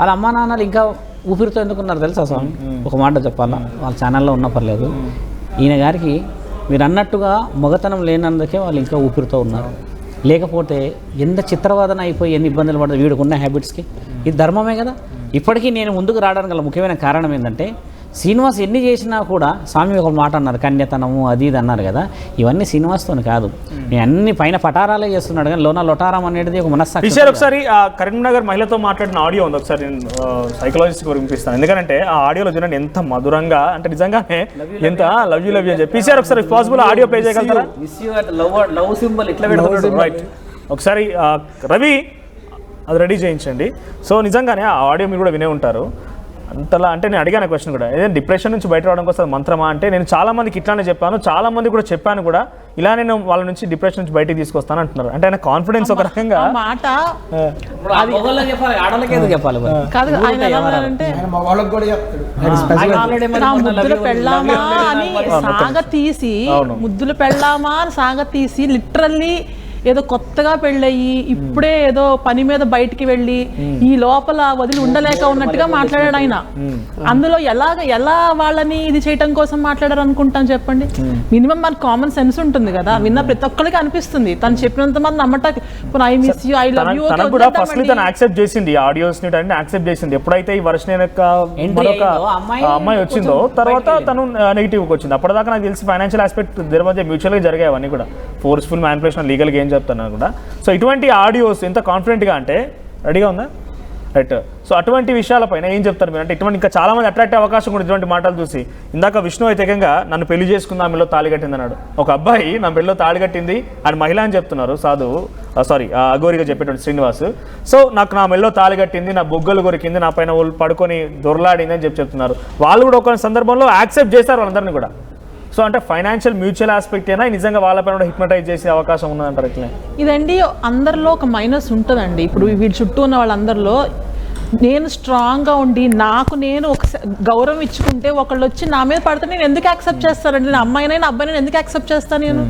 వాళ్ళ అమ్మా నాన్నలు ఇంకా ఊపిరితో ఎందుకున్నారు తెలుసా స్వామి? ఒక మాట చెప్పాలా, వాళ్ళ ఛానల్లో ఉన్న పర్లేదు. ఈయన గారికి మీరు అన్నట్టుగా మొగతనం లేనందుకే వాళ్ళు ఇంకా ఊపిరితో ఉన్నారు. లేకపోతే ఎంత చిత్రవాదన అయిపోయి ఎన్ని ఇబ్బందులు పడుతుంది వీడికి ఉన్న హ్యాబిట్స్కి. ఇది ధర్మమే కదా. ఇప్పటికీ నేను ముందుకు రావడానికి గల ముఖ్యమైన కారణం ఏంటంటే, శ్రీనివాస్ ఎన్ని చేసినా కూడా స్వామి ఒక మాట అన్నారు, కన్యతనము అది ఇది అన్నారు కదా, ఇవన్నీ శ్రీనివాస్తో కాదు. నేను అన్ని పైన పటారాలే చేస్తున్నాడు కానీ లోన లొటారం అనేది ఒక మనస్సాక్షి. ఒకసారి కరీంనగర్ మహిళతో మాట్లాడిన ఆడియో ఉంది, ఒకసారి నేను సైకలాజిస్ట్ వినిపిస్తాను. ఎందుకంటే ఆ ఆడియోలో చూడండి ఎంత మధురంగా, అంటే నిజంగానే ఎంత లవ్ యూ అని చెప్పి. పీసీఆర్ ఒకసారి పాసిబుల్ ఆడియో ప్లే చేయగలుగుతారా? లవ్ సింబల్ ఇట్లా పెడుతున్నాడు. రైట్, ఒకసారి రవి అది రెడీ చేయించండి. సో నిజంగానే ఆ ఆడియో మీరు కూడా వినే ఉంటారు. అంతలా అంటే నేను అడిగాను క్వశ్చన్ కూడా, ఏదైనా డిప్రెషన్ నుంచి బయట రావడం కోసం మంత్రమా అంటే, నేను చాలామందికి ఇట్లానే చెప్పాను, చాలామంది కూడా చెప్పాను కూడా, ఇలా నేను వాళ్ళ నుంచి డిప్రెషన్ నుంచి బయటికి తీసుకొస్తాను అంటున్నారు. అంటే ఆయన కాన్ఫిడెన్స్ ఒక రకంగా మాట ముద్దులు పెళ్ళామా అని సాగ తీసి లిటరల్లీ ఏదో కొత్తగా పెళ్ళయి ఇప్పుడే ఏదో పని మీద బయటికి వెళ్ళి ఈ లోపల వదిలి ఉండలేక ఉన్నట్టుగా మాట్లాడాడు ఆయన. అందులో ఎలా వాళ్ళని ఇది చేయటం కోసం మాట్లాడారు అనుకుంటాను చెప్పండి. మినిమం మన కామన్ సెన్స్ ఉంటుంది కదా, విన్న ప్రతి ఒక్కరికి అనిపిస్తుంది. తను చెప్పినంత మంది నమ్మటానికి I miss you, I love you accept చేసింది, ఆడియోస్ ని యాక్సెప్ట్ చేసింది. ఎప్పుడైతే ఈ వర్షన్ అమ్మాయి వచ్చిందో తర్వాత తను నెగిటివ్ వచ్చింది. అప్పటిదాకా నాకు తెలిసి ఫైనాన్షియల్ ఆస్పెక్ట్ మధ్య మ్యూచువల్ గా జరిగాయి అవన్నీ కూడా, ఫోర్స్ఫుల్ మ్యానిపులేషన్ లీగల్ గా చెప్తాను కూడా. సో ఇటువంటి ఆడియోస్ ఎంత కాన్ఫిడెంట్గా అంటే, రెడీగా ఉందా? రైట్. సో అటువంటి విషయాలపైన ఏం చెప్తారు మీరు? అంటే ఇటువంటి ఇంకా చాలా మంది అట్రాక్ట్ అయ్యే అవకాశం కూడా ఇటువంటి మాటలు చూసి. ఇందాక విష్ణు అయితే ఏకంగా నన్ను పెళ్లి చేసుకుందా ఆమెలో తాళి కట్టింది అన్నాడు. ఒక అబ్బాయి నా పెళ్ళిలో తాళి కట్టింది ఆయన మహిళ అని చెప్తున్నారు సాధువు, అఘోరిగా చెప్పేటువంటి శ్రీనివాస్. సో నాకు నా మెళ్ళలో తాళి కట్టింది, నా బొగ్గలు కొరికింది, నా పైన వాళ్ళు పడుకొని దొరలాడింది అని చెప్తున్నారు. వాళ్ళు కూడా ఒక సందర్భంలో యాక్సెప్ట్ చేశారు వాళ్ళందరినీ కూడా. సో అంటే ఫైనాన్షియల్ మ్యూచువల్ ఆస్పెక్ట్ అయినా నిజంగా వాళ్ళపైన కూడా హిప్నటైజ్ చేసే అవకాశం ఉందంటారు ఇట్లా? ఇదండి అందరిలో ఒక మైనస్ ఉంటుందండి. ఇప్పుడు వీళ్ళ చుట్టూ ఉన్న వాళ్ళందరిలో నేను స్ట్రాంగ్గా ఉండి నాకు నేను ఒక గౌరవం ఇచ్చుకుంటే ఒకళ్ళు వచ్చి నా మీద పడితే నేను ఎందుకు యాక్సెప్ట్ చేస్తానండి? నేను అమ్మాయినైనా అబ్బాయినైనా ఎందుకు యాక్సెప్ట్ చేస్తాను నేను?